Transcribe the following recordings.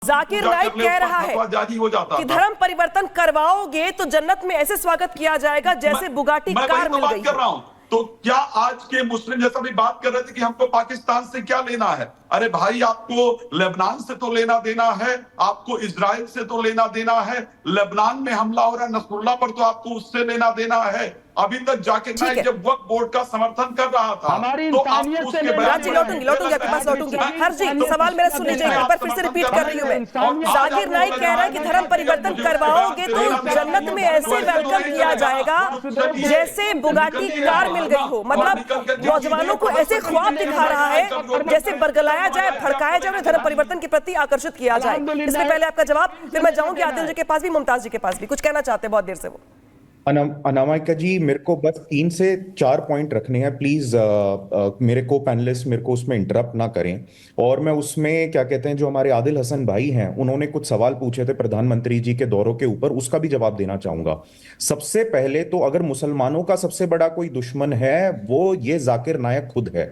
जाकिर नाइक कह रहा है कि धर्म परिवर्तन करवाओगे तो जन्नत में ऐसे स्वागत किया जाएगा जैसे बुगाटी कार मिल गई कर रहा हूं। तो क्या आज के मुस्लिम जैसा भी बात कर रहे थे कि हमको पाकिस्तान से क्या लेना है? अरे भाई, आपको लेबनान से तो लेना देना है, आपको इजराइल से तो लेना देना है। लेबनान में हमला हो रहा है नसरुल्लाह पर, तो आपको उससे लेना देना है। अभी तक जाकिर नाइक जब वक्फ बोर्ड का समर्थन कर रहा था तो आपको उसके लौटूंगी। हर जी सवाल मेरा सुन लीजिए, एक बार फिर से रिपीट कर रही हूँ मैं। जाकिर नाइक कह रहा है कि धर्म परिवर्तन करवाओगे तो जन्नत में ऐसे वेलकम किया जाएगा जैसे बुगाटी कार मिल गई हो। मतलब नौजवानों को ऐसे ख्वाब दिखा रहा है जैसे बरगलाया जाए, भड़काया जाए और धर्म परिवर्तन के प्रति आकर्षित किया जाए। इससे पहले आपका जवाब, फिर मैं जाऊंगी आदिल जी के पास भी, मुमताज जी के पास भी। कुछ कहना चाहते हैं बहुत देर से वो। अनामिका जी, मेरे को बस 3 से 4 पॉइंट रखने हैं प्लीज। मेरे को पैनलिस्ट मेरे को उसमें इंटरप्ट ना करें। और मैं उसमें क्या कहते हैं, जो हमारे आदिल हसन भाई हैं उन्होंने कुछ सवाल पूछे थे प्रधानमंत्री जी के दौरों के ऊपर, उसका भी जवाब देना चाहूंगा। सबसे पहले तो अगर मुसलमानों का सबसे बड़ा कोई दुश्मन है वो ये जाकिर नायक खुद है।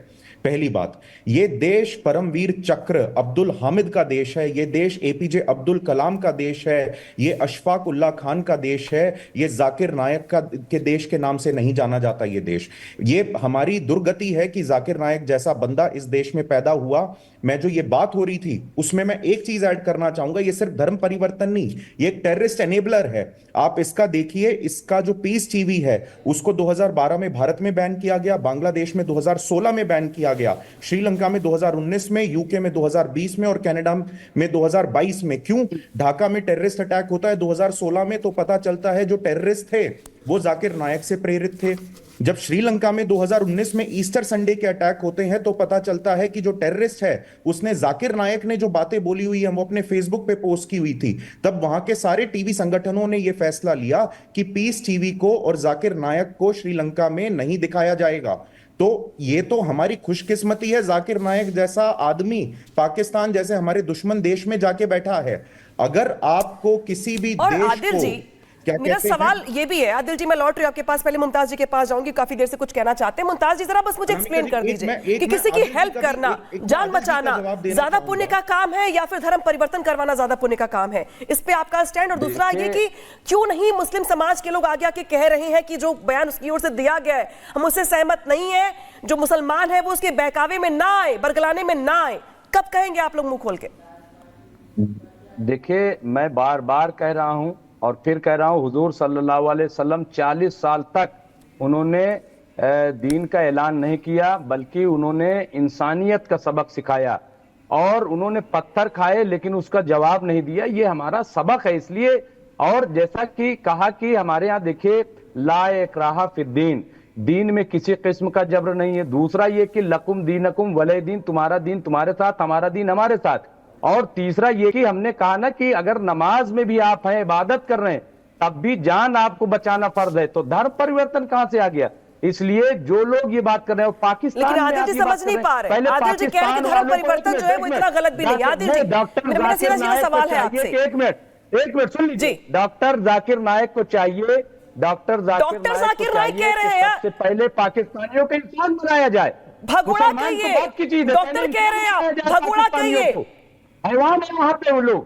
पहली बात, ये देश परमवीर चक्र अब्दुल हामिद का देश है, ये देश एपीजे अब्दुल कलाम का देश है, ये अशफाक उल्लाह खान का देश है, ये जाकिर नायक के देश के नाम से नहीं जाना जाता ये देश। ये हमारी दुर्गति है कि जाकिर नायक जैसा बंदा इस देश में पैदा हुआ। मैं जो ये बात हो रही थी उसमें मैं एक चीज ऐड करना चाहूंगा, ये सिर्फ धर्म परिवर्तन नहीं, ये एक टेररिस्ट एनेबलर है। आप इसका देखिए, इसका जो पीस टीवी है उसको 2012 में भारत में बैन किया गया, बांग्लादेश में 2016 में बैन किया गया, श्रीलंका में 2019 में, यूके में 2020 में और कनाडा में 2022 में। क्यों? ढाका में टेररिस्ट अटैक होता है 2016 में, तो पता चलता है जो टेररिस्ट थे वो जाकिर नायक से प्रेरित थे। जब श्रीलंका में 2019 में ईस्टर संडे के अटैक होते हैं तो पता चलता है कि जो टेररिस्ट है उसने, जाकिर नायक ने जो बातें बोली हुई है वो अपने फेसबुक पे पोस्ट की हुई थी। तब वहां के सारे टीवी संगठनों ने यह फैसला लिया कि पीस टीवी को और जाकिर नायक को श्रीलंका में नहीं दिखाया जाएगा। तो ये तो हमारी खुशकिस्मती है, जाकिर नायक जैसा आदमी पाकिस्तान जैसे हमारे दुश्मन देश में जाके बैठा है। अगर आपको किसी भी देश को, मेरा सवाल ये भी है आदिल जी, मैं लौट रही हूं आपके पास, पहले मुमताज जी के पास जाऊंगी, काफी देर से कुछ कहना चाहते हैं। मुमताज जी जरा बस मुझे एक्सप्लेन कर दीजिए कि किसी की हेल्प करना, जान बचाना ज्यादा पुण्य का काम है या फिर धर्म परिवर्तन करवाना ज्यादा पुण्य का काम है? इस पे आपका स्टैंड। और दूसरा ये कि क्यों नहीं मुस्लिम समाज के लोग आगे आके कह रहे हैं कि जो बयान उसकी ओर से दिया गया है हम उससे सहमत नहीं है, जो मुसलमान है वो उसके बहकावे में ना आए, बरगलाने में ना आए। कब कहेंगे आप लोग मुंह खोल के? देखिए, मैं बार बार कह रहा हूं और फिर कह रहा हूं, हुजूर सल्लल्लाहु अलैहि वसल्लम 40 साल तक उन्होंने दीन का ऐलान नहीं किया, बल्कि उन्होंने इंसानियत का सबक सिखाया। और उन्होंने पत्थर खाए लेकिन उसका जवाब नहीं दिया। ये हमारा सबक है। इसलिए, और जैसा कि कहा कि हमारे यहाँ देखिए, ला इकराहा फिद्दीन, दीन में किसी किस्म का जबर नहीं है। दूसरा ये कि लकुम दीनकुम वले दीन, तुम्हारा दीन तुम्हारे साथ, हमारा दीन हमारे साथ। और तीसरा ये कि हमने कहा ना कि अगर नमाज में भी आप हैं, इबादत कर रहे हैं, तब भी जान आपको बचाना फर्ज है। तो धर्म परिवर्तन कहां से आ गया? इसलिए जो लोग ये बात कर रहे हैं पाकिस्तान, लेकिन आदिल जी समझ नहीं पा रहे। आदिल जी कह रहे हैं कि धर्म परिवर्तन जो है वो इतना गलत भी नहीं। आदिल जी, मेरा सीधा सवाल है आपसे। एक मिनट सुन लीजिए। डॉक्टर जाकिर नायक को चाहिए, डॉक्टर जाकिर नायक कह रहे हैं सबसे पहले पाकिस्तानियों को इंसान बनाया जाए। भगोड़ा कहिए, डॉक्टर कह रहे हैं, भगोड़ा कहिए, हैवान है वहां पे वो लोग,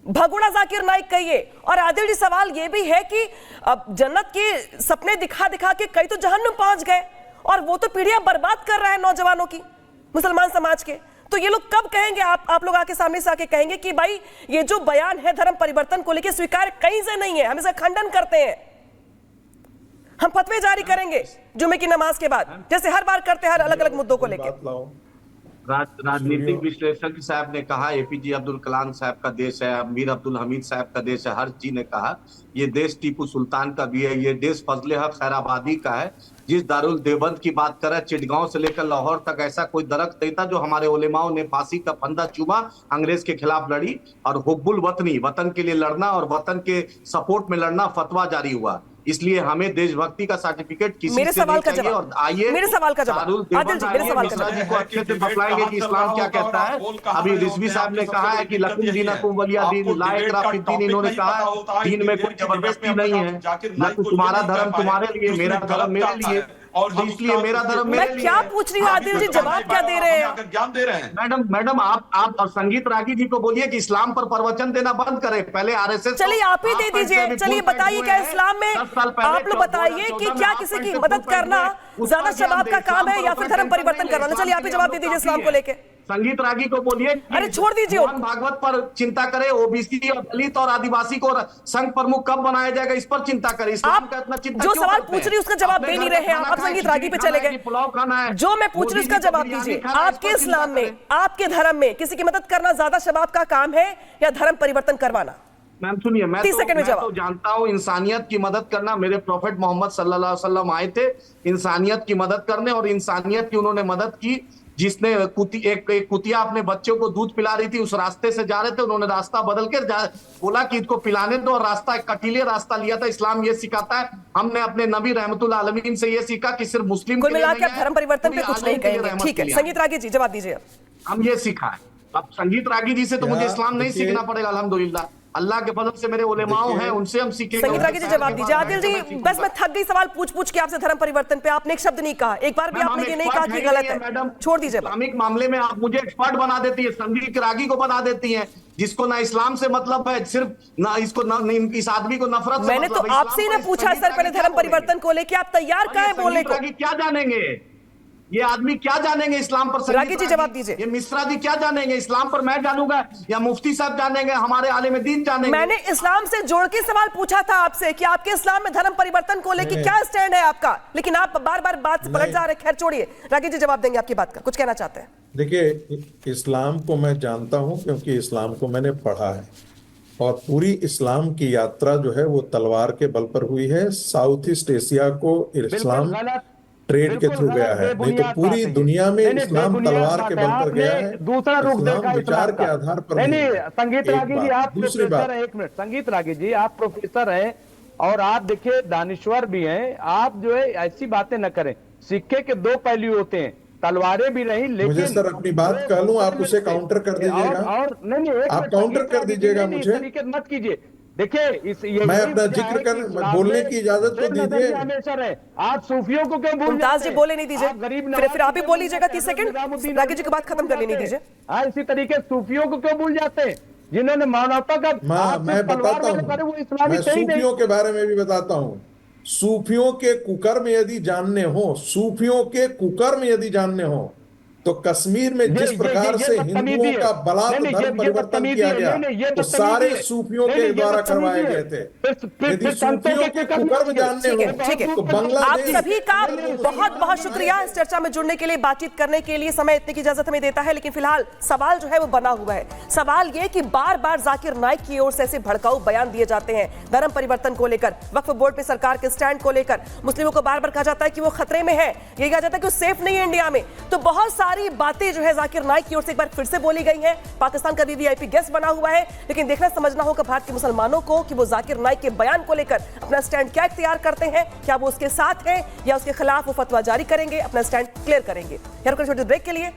भगोड़ा जाकिर नाइक कहिए। और आदिल जी, सवाल ये भी है कि अब जन्नत के सपने दिखा दिखा के कई तो जहन्नुम पहुंच गए, और वो तो पीढ़ियां बर्बाद कर रहा है नौजवानों की, मुसलमान समाज के। तो ये लोग कब कहेंगे, आप लोग आके सामने से आके कहेंगे कि भाई ये जो बयान है धर्म परिवर्तन को लेकर स्वीकार कहीं से नहीं है, हम इसका खंडन करते हैं, हम फतवे जारी करेंगे जुमे की नमाज के बाद, जैसे हर बार करते हैं हर अलग अलग मुद्दों को लेकर। राजनीतिक विश्लेषक साहब ने कहा एपीजे अब्दुल कलाम साहब का देश है, मीर अब्दुल हमीद साहब का देश है, हर जी ने कहा ये देश टीपू सुल्तान का भी है, ये देश फजले हक खैराबादी का है। जिस दारुल देवबंद की बात कर रहा है, चिटगांव से लेकर लाहौर तक ऐसा कोई दरख्त नहीं था जो हमारे उलेमाओं ने फांसी का फंदा चूमा, अंग्रेज के खिलाफ लड़ी और हुब्बुल वतनी, वतन के लिए लड़ना और वतन के सपोर्ट में लड़ना फतवा जारी हुआ। इसलिए हमें देशभक्ति का सर्टिफिकेट किसी मेरे से सवाल नहीं का चाहिए। जवाब, और आइए मेरे सवाल का जवाब, आदिल जी मेरे सवाल का जवाब को अच्छे से बतलाएंगे कि इस्लाम क्या कहता है। अभी रिजवी साहब ने कहा है कि लकुम दीनकुम वलिया दीन, ला इकराह फिद्दीन, इन्होंने कहा दीन में कोई जबरदस्ती नहीं है, न तुम्हारा धर्म तुम्हारे लिए, मेरा धर्म मेरे लिए। और हम इसलिए मेरा धर्म मैं मेरे लिए क्या है। पूछ रही हूँ आदिल जी, जवाब क्या दे रहे हैं? अगर ज्ञान दे रहे हैं। मैडम आप और संगीत रागी जी को बोलिए कि इस्लाम पर प्रवचन देना बंद करें। पहले आरएसएस चलिए आप ही दे दीजिए, चलिए बताइए क्या इस्लाम में आप लोग बताइए कि क्या किसी की मदद करना ज्यादा शबाब का काम है या फिर धर्म परिवर्तन करवाना? चलिए आप ही जवाब दे दीजिए इस्लाम को लेके। संगीत रागी को बोलिए कि अरे छोड़ दीजिए। मोहन भागवत पर चिंता करे, ओबीसी और दलित और आदिवासी को संघ प्रमुख कब बनाया जाएगा इस पर चिंता करे। इस्लाम का इतना चिंता जो क्यों सवाल करते पूछ रही हैं? उसका जवाब अपने दे नहीं घर रहे हैं खाना आप, खाए, संगीत रागी पे खिचड़ी चले खाना है गए। कि पुलाव खाना है? जो मैं पूछ रही हूँ मोदी उसका जी को जवाब बिरयानी दीजिए। खाना है, इस आपके पर चिंता इस्लाम में, करें। आपके धर्म में किसी की मदद करना ज्यादा शबाब का काम है या धर्म परिवर्तन करवाना? मैम सुनिए, 30 सेकंड में मैं तो जवाब। जानता हूँ इंसानियत की मदद करना। मेरे प्रॉफेट मोहम्मद सल्लल्लाहु अलैहि वसल्लम आए थे इंसानियत की मदद करने, और इंसानियत की उन्होंने मदद की। जिसने एक कुतिया अपने बच्चों को दूध पिला रही थी, उस रास्ते से जा रहे थे, उन्होंने रास्ता बदल के बोला कि इसको पिलाने दो, और रास्ता एक कटीले रास्ता लिया था। इस्लाम ये सिखाता है, हमने अपने नबी रहमतुल्लाह आलमीन से ये सीखा कि सिर्फ मुस्लिम कुल के लिए मिला के नहीं आप है, धर्म परिवर्तन पे पूरी कुछ नहीं आलम के लिए कहेंगे, रहमत ठीक के है। लिए संगीत रागी जी जवाब दीजिए। हम ये सीखा है। अब संगीत रागी जी से तो क्या मुझे इस्लाम नहीं देखिए- सीखना पड़ेगा, अल्हम्दुलिल्लाह। अल्लाह के फजल से मेरे उलेमाओं देखिए- हैं, उनसे हम सीखेंगे। संगीत रागी जी जवाब दीजिए। आदिल जी बस मैं थक गई सवाल पूछ पूछ के आपसे धर्म परिवर्तन पे, आपने एक शब्द नहीं कहा, एक बार भी मैम, आपने हम ये नहीं कहा expert कि हैं गलत नहीं है। मैडम। छोड़ दीजिए बात। इस्लामिक मामले में आप मुझे एक्सपर्ट बना देती है, संगीत रागी को बना देती हैं, जिसको ना इस्लाम से मतलब है, सिर्फ ना इसको ना इस आदमी को नफरत से मैंने तो मतलब है। आपसे ही ना इस्लाम पर पूछा संगीत सर पहले रागी क्या धर्म परिवर्तन बोलेंगे? को लेके, आप तैयार और कहाँ ये है बोलने संगीत को? रागी क्या जानेंगे? ये आदमी क्या जानेंगे इस्लाम पर? संगीत रागी जी जवाब दीजिए। ये मिश्रा जी क्या जानेंगे इस्लाम पर? मैं जानूंगा या मुफ्ती साहब जानेंगे, हमारे आलिम दीन जानेंगे? मैंने इस्लाम से जोड़ के सवाल पूछा था आपसे कि आपके इस्लाम में धर्म परिवर्तन को लेके क्या स्टैंड है आपका, लेकिन आप बार बार बात से पलट जा रहे हैं। खैर छोड़िए, रागी जी जवाब देंगे आपकी बात का, कुछ कहना चाहते हैं? देखिए, इस्लाम को मैं जानता हूं क्योंकि इस्लाम को मैंने पढ़ा है, और पूरी इस्लाम की यात्रा जो है वो तलवार के बल पर हुई है। साउथ ईस्ट एशिया को इस्लाम ट्रेड के थ्रू गया है, नहीं तो पूरी दुनिया में इस्लाम तलवार के बल पर गया है। दूसरा रुख इस्लाम देखा विचार इस्लाम के का। आधार पर नहीं नहीं नहीं, है। संगीत एक रागी जी बात। आप दूसरी प्रोफेसर बात, हैं, एक मिनट, संगीत रागी जी आप प्रोफेसर हैं और आप देखिए दानिश्वर भी हैं। आप जो है ऐसी बातें न करें। सिक्के के दो पहलू होते हैं, तलवारें भी नहीं, लेकिन मुझे सर अपनी बात कह लूं, आप उसे काउंटर कर दीजिएगा। और नहीं, एक आप मिनट, काउंटर संगीत कर रागी जी, दीजिएगा नहीं, मुझे। इस तरीके मत कीजिए। देखिए मैं अपना जिक्र कर, बोलने की इजाजत तो दीजिए। हमेशा रहे। आप सूफियों को क्यों भूल मुमताज जाते जी हैं? बोले नहीं दीजिए, आप गरीब फिर आप ही नवाज बोल को लीजिएगा भूल 30 जाते हैं, सेकंड। निजामुद्दीन रागी जी की बात खत्म कर लेने दीजिए। हाँ, इसी तरीके सूफियों को क्यों भूल जाते हैं जिन्होंने मानवता का मैं बताता वो हूँ, इस्लामी मैं थे ही नहीं। सूफियों के बारे में भी बताता हूँ। सूफियों के कुकर्म यदि जानने हो, सूफियों के कुकर्म यदि जानने हो, तो कश्मीर में जिस प्रकार से हिंदुओं का बलात् धर्म परिवर्तन किया गया, वो सारे सूफियों के द्वारा करवाए गए थे। यदि सूफियों के कुकर्म जानने ठीक है, हो ठीक है। तो आप बांग्लादेश सभी का बहुत बहुत शुक्रिया इस चर्चा में जुड़ने के लिए, बातचीत करने के लिए। समय इतने की इजाजत हमें देता है, लेकिन फिलहाल सवाल जो है वो बना हुआ है। सवाल ये कि बार बार जाकिर नाइक की ओर से ऐसे भड़काऊ बयान दिए जाते हैं धर्म परिवर्तन को लेकर, वक्फ बोर्ड पे सरकार के स्टैंड को लेकर। मुस्लिमों को बार बार कहा जाता है कि वो खतरे में है, ये कहा जाता है कि वो सेफ नहीं है इंडिया में। तो बहुत सारी बातें जो है जाकिर नाइक की ओर से एक बार फिर से बोली गई हैं। पाकिस्तान का वीवीआईपी गेस्ट बना हुआ है, लेकिन देखना समझना होगा भारत के मुसलमानों को कि वो जाकिर नाइक के बयान को लेकर अपना स्टैंड क्या इख्तियार करते हैं। क्या वो उसके साथ हैं या उसके खिलाफ वो फतवा जारी करेंगे, अपना स्टैंड क्लियर करेंगे। यार छोटे ब्रेक के लिए